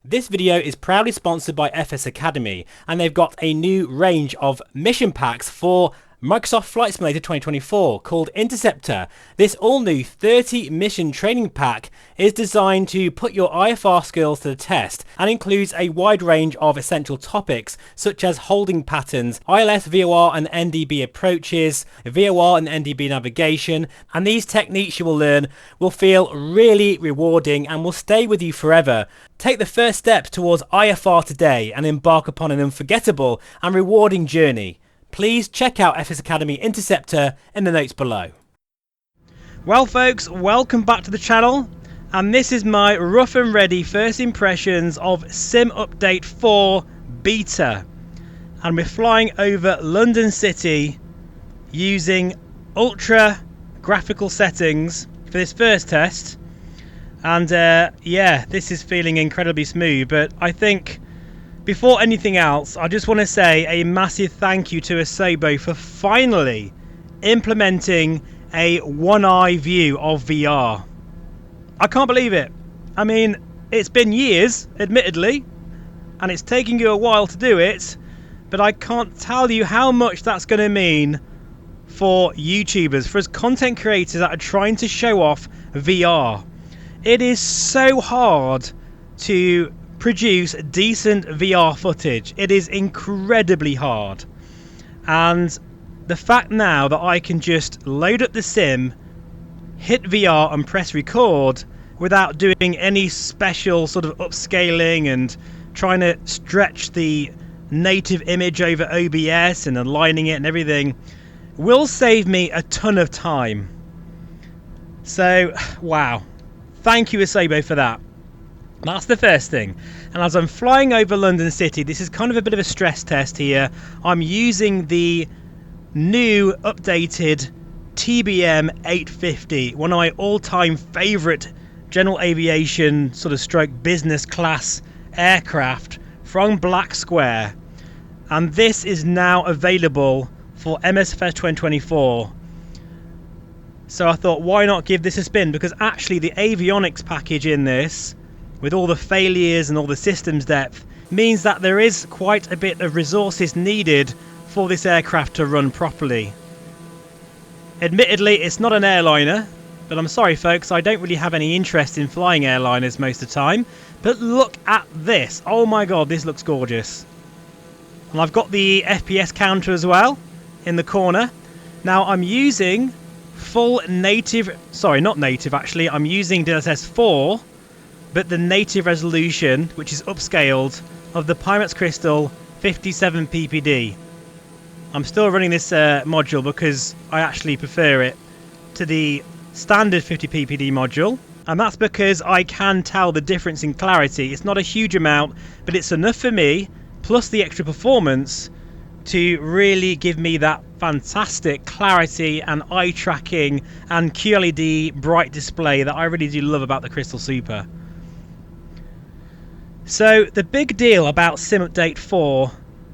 This video is proudly sponsored by FS Academy, and they've got a new range of mission packs for Microsoft Flight Simulator 2024 called Interceptor. This all-new 30 mission training pack is designed to put your IFR skills to the test and includes a wide range of essential topics such as holding patterns, ILS, VOR and NDB approaches, VOR and NDB navigation, and these techniques you will learn will feel really rewarding and will stay with you forever. Take the first step towards IFR today and embark upon an unforgettable and rewarding journey. Please check out FS Academy Interceptor in the notes below. Well folks, welcome back to the channel, and this is my rough and ready first impressions of Sim Update 4 Beta. And we're flying over London City using ultra graphical settings for this first test. And yeah, this is feeling incredibly smooth, but I think before anything else, I just want to say a massive thank you to Asobo for finally implementing a one-eye view of VR. I can't believe it. I mean, it's been years, admittedly, and it's taking you a while to do it, but I can't tell you how much that's going to mean for YouTubers, for us content creators that are trying to show off VR. It is so hard to produce decent VR footage. It is incredibly hard, and the fact now that I can just load up the sim, hit VR and press record without doing any special sort of upscaling and trying to stretch the native image over OBS and aligning it and everything will save me a ton of time. So wow, thank you Asobo for that. That's the first thing. And as I'm flying over London City, this is kind of a bit of a stress test here. I'm using the new updated TBM 850, one of my all-time favourite general aviation sort of stroke business class aircraft from Black Square. And this is now available for MSFS 2024. So I thought, why not give this a spin? Because actually the avionics package in this, with all the failures and all the systems depth, means that there is quite a bit of resources needed for this aircraft to run properly. Admittedly, it's not an airliner, but I'm sorry folks, I don't really have any interest in flying airliners most of the time. But look at this. Oh my god, this looks gorgeous. And I've got the FPS counter as well in the corner. Now I'm using full native, sorry, not native actually, I'm using DLSS 4, but the native resolution, which is upscaled, of the Pimax Crystal 57 ppd. I'm still running this module because I actually prefer it to the standard 50 ppd module, and that's because I can tell the difference in clarity. It's not a huge amount, but it's enough for me, plus the extra performance, to really give me that fantastic clarity and eye tracking and QLED bright display that I really do love about the Crystal Super. So the big deal about Sim Update 4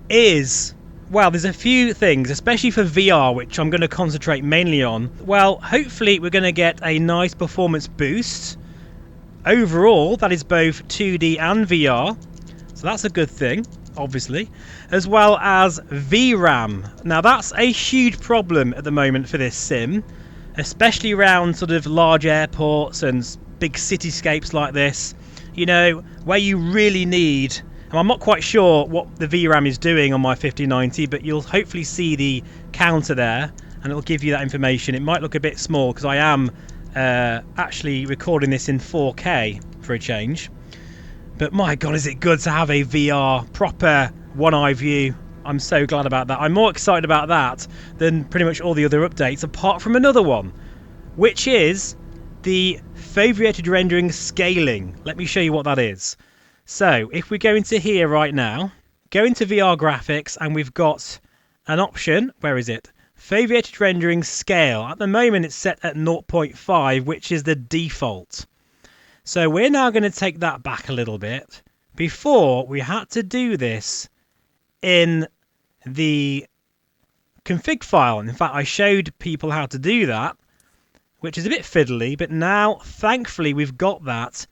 is, well, there's a few things, especially for VR, which I'm going to concentrate mainly on. Well, hopefully we're going to get a nice performance boost. Overall, that is both 2D and VR, so that's a good thing, obviously, as well as VRAM. Now that's a huge problem at the moment for this sim, especially around sort of large airports and big cityscapes like this. You know, where you really need, and I'm not quite sure what the VRAM is doing on my 5090, but you'll hopefully see the counter there and it'll give you that information. It might look a bit small because I am actually recording this in 4K for a change, but my god, is it good to have a VR proper one-eye view. I'm so glad about that. I'm more excited about that than pretty much all the other updates, apart from another one, which is the Foveated rendering scaling. Let me show you what that is. So if we go into here right now, go into VR graphics, and we've got an option. Where is it? Foveated rendering scale. At the moment it's set at 0.5, which is the default. So we're now going to take that back a little bit. Before, we had to do this in the config file. In fact, I showed people how to do that, which is a bit fiddly, but now thankfully we've got that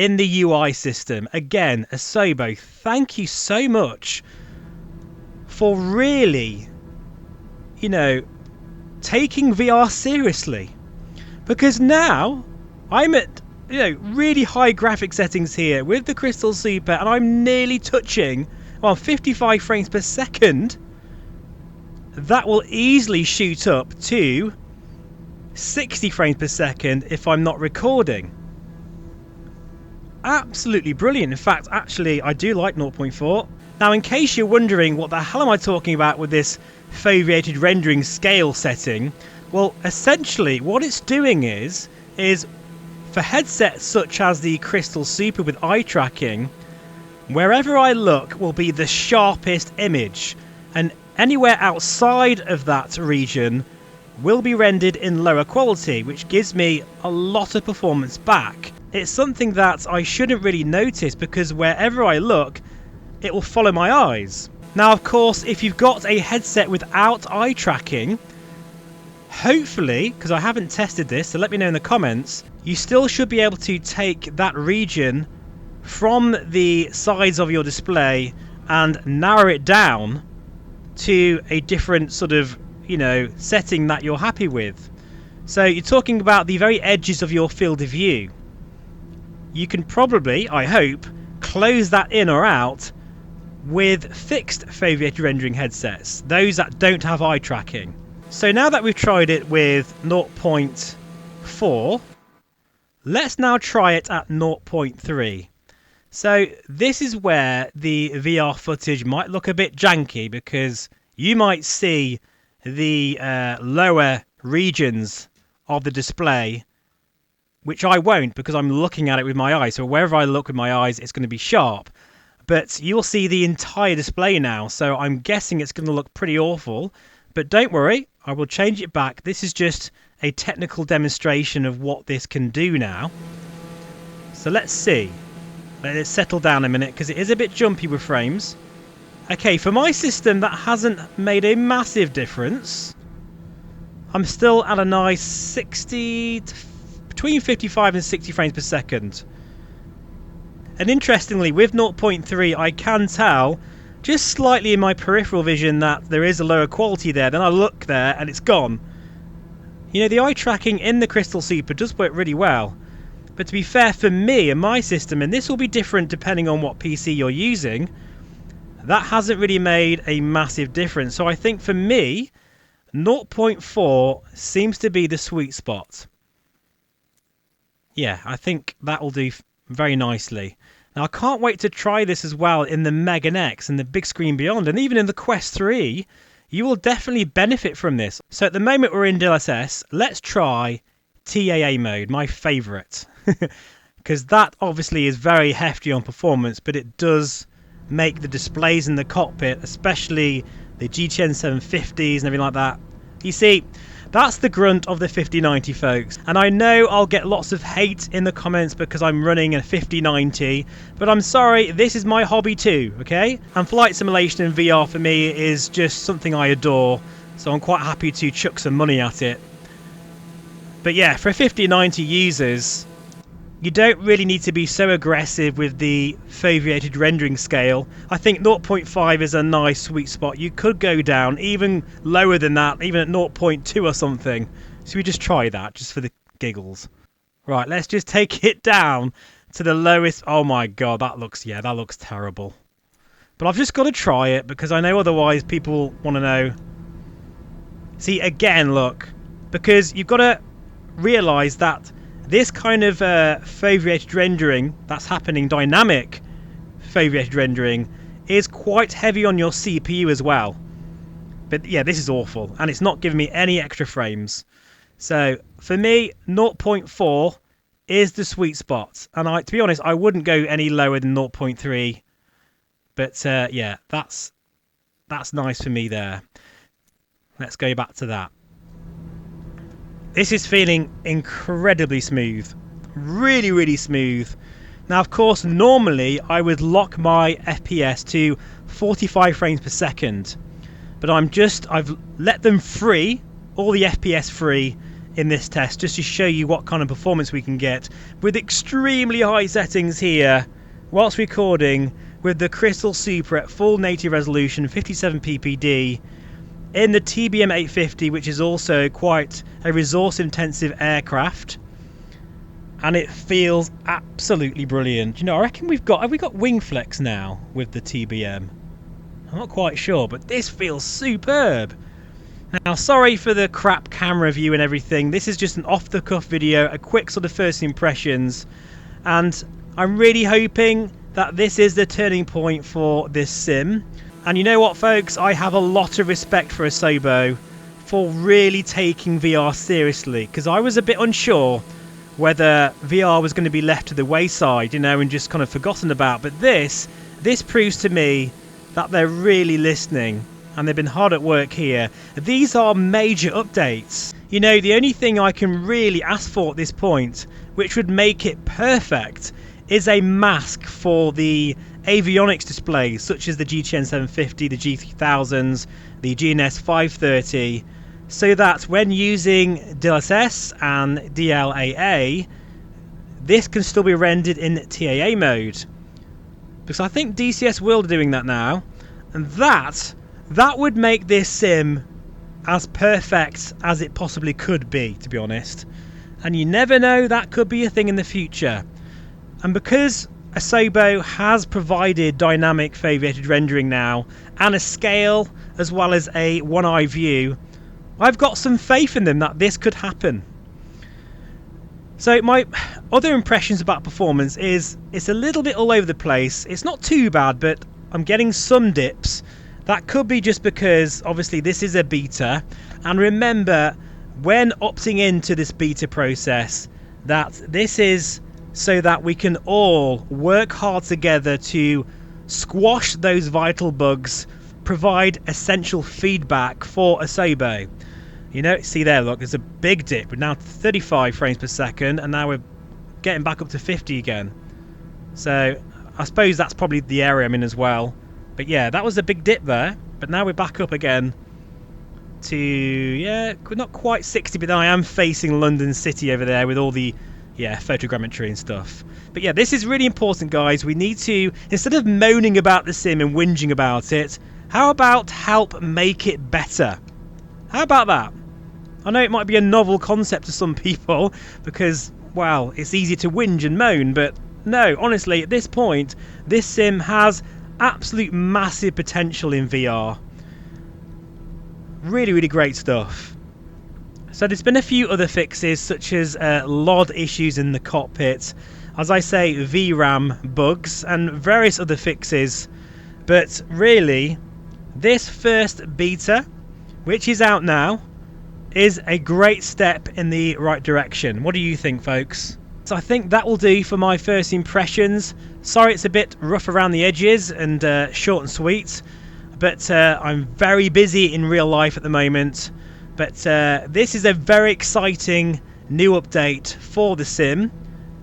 in the UI system. Again, Asobo, thank you so much for really, you know, taking VR seriously. Because now I'm at, you know, really high graphic settings here with the Crystal Super, and I'm nearly touching, well, 55 frames per second. That will easily shoot up to 60 frames per second if I'm not recording. Absolutely brilliant. In fact, actually, I do like 0.4. Now, in case you're wondering what the hell am I talking about with this foveated rendering scale setting, well, essentially what it's doing is for headsets such as the Crystal Super with eye tracking, wherever I look will be the sharpest image, and anywhere outside of that region will be rendered in lower quality, which gives me a lot of performance back. It's something that I shouldn't really notice because wherever I look, it will follow my eyes. Now, of course, if you've got a headset without eye tracking, hopefully, because I haven't tested this, so let me know in the comments, you still should be able to take that region from the sides of your display and narrow it down to a different sort of, you know, setting that you're happy with. So you're talking about the very edges of your field of view. You can probably, I hope, close that in or out with fixed foveated rendering headsets, those that don't have eye tracking. So now that we've tried it with 0.4, let's now try it at 0.3. So this is where the VR footage might look a bit janky because you might see the lower regions of the display, which I won't because I'm looking at it with my eyes. So wherever I look with my eyes, it's going to be sharp. But you'll see the entire display now, so I'm guessing it's going to look pretty awful. But don't worry, I will change it back. This is just a technical demonstration of what this can do now. So let's see. Let it settle down a minute because it is a bit jumpy with frames. Okay, for my system, that hasn't made a massive difference. I'm still at a nice 60, between 55 and 60 frames per second. And interestingly, with 0.3, I can tell just slightly in my peripheral vision that there is a lower quality there. Then I look there and it's gone. You know, the eye tracking in the Crystal Super does work really well. But to be fair, for me and my system, and this will be different depending on what PC you're using, that hasn't really made a massive difference. So I think for me, 0.4 seems to be the sweet spot. Yeah, I think that will do very nicely. Now I can't wait to try this as well in the Megan X and the big screen beyond, and even in the Quest 3. You will definitely benefit from this. So at the moment we're in DLSS, let's try TAA mode, my favourite. Because that obviously is very hefty on performance, but it does make the displays in the cockpit, especially the GTN 750s and everything like that. You see, that's the grunt of the 5090, folks. And I know I'll get lots of hate in the comments because I'm running a 5090, but I'm sorry, this is my hobby too, okay? And flight simulation in VR for me is just something I adore, so I'm quite happy to chuck some money at it. But yeah, for 5090 users, you don't really need to be so aggressive with the foveated rendering scale. I think 0.5 is a nice sweet spot. You could go down even lower than that, even at 0.2 or something. So we just try that, just for the giggles. Right, let's just take it down to the lowest. Oh my god, that looks terrible. But I've just got to try it because I know otherwise people want to know. See, again, look, because you've got to realise that this kind of foveated rendering that's happening, dynamic foveated rendering, is quite heavy on your CPU as well. But yeah, this is awful, and it's not giving me any extra frames. So for me, 0.4 is the sweet spot, and to be honest, I wouldn't go any lower than 0.3. But yeah, that's nice for me there. Let's go back to that. This is feeling incredibly smooth. Really, really smooth. Now, of course, normally I would lock my FPS to 45 frames per second. But I've let them free, all the FPS free, in this test, just to show you what kind of performance we can get with extremely high settings here whilst recording with the Crystal Super at full native resolution 57 ppd in the TBM 850, which is also quite a resource intensive aircraft, and it feels absolutely brilliant. You know, I reckon have we got wing flex now with the TBM? I'm not quite sure, but this feels superb. Now, sorry for the crap camera view and everything. This is just an off-the-cuff video, a quick sort of first impressions, and I'm really hoping that this is the turning point for this sim. And you know what, folks? I have a lot of respect for Asobo for really taking VR seriously, because I was a bit unsure whether VR was going to be left to the wayside, you know, and just kind of forgotten about. But this proves to me that they're really listening, and they've been hard at work here. These are major updates. You know, the only thing I can really ask for at this point, which would make it perfect, is a mask for the avionics displays, such as the GTN 750, the G3000s, the GNS 530, so that when using DLSS and DLAA, this can still be rendered in TAA mode. Because I think DCS World are doing that now, and that would make this sim as perfect as it possibly could be, to be honest. And you never know, that could be a thing in the future. And because Asobo has provided dynamic foveated rendering now, and a scale as well as a one-eye view, I've got some faith in them that this could happen. So my other impressions about performance is it's a little bit all over the place. It's not too bad, but I'm getting some dips. That could be just because obviously this is a beta, and remember, when opting into this beta process, that this is so that we can all work hard together to squash those vital bugs, provide essential feedback for Asobo. You know, see there, look, there's a big dip. We're now 35 frames per second, and now we're getting back up to 50 again. So I suppose that's probably the area I'm in as well. But yeah, that was a big dip there, but now we're back up again to, yeah, not quite 60, but I am facing London City over there with all the, yeah, photogrammetry and stuff. But yeah, this is really important, guys. We need to, instead of moaning about the sim and whinging about it, how about help make it better? How about that? I know it might be a novel concept to some people because, well, it's easy to whinge and moan, but no, honestly, at this point, this sim has absolute massive potential in VR. Really, really great stuff. So there's been a few other fixes, such as LOD issues in the cockpit, as I say, VRAM bugs, and various other fixes. But really, this first beta, which is out now, is a great step in the right direction. What do you think, folks? So I think that will do for my first impressions. Sorry it's a bit rough around the edges and short and sweet, but I'm very busy in real life at the moment. But this is a very exciting new update for the sim.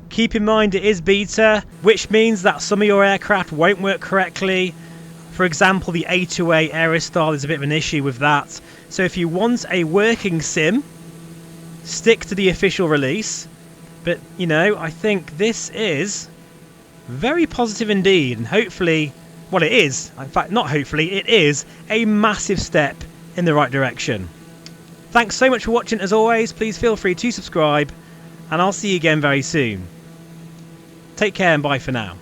Keep in mind it is beta, which means that some of your aircraft won't work correctly. For example, the A2A Aerostar, there's a bit of an issue with that. So if you want a working sim, stick to the official release. But, you know, I think this is very positive indeed. And hopefully, well, it is. In fact, not hopefully, it is a massive step in the right direction. Thanks so much for watching. As always, please feel free to subscribe. And I'll see you again very soon. Take care and bye for now.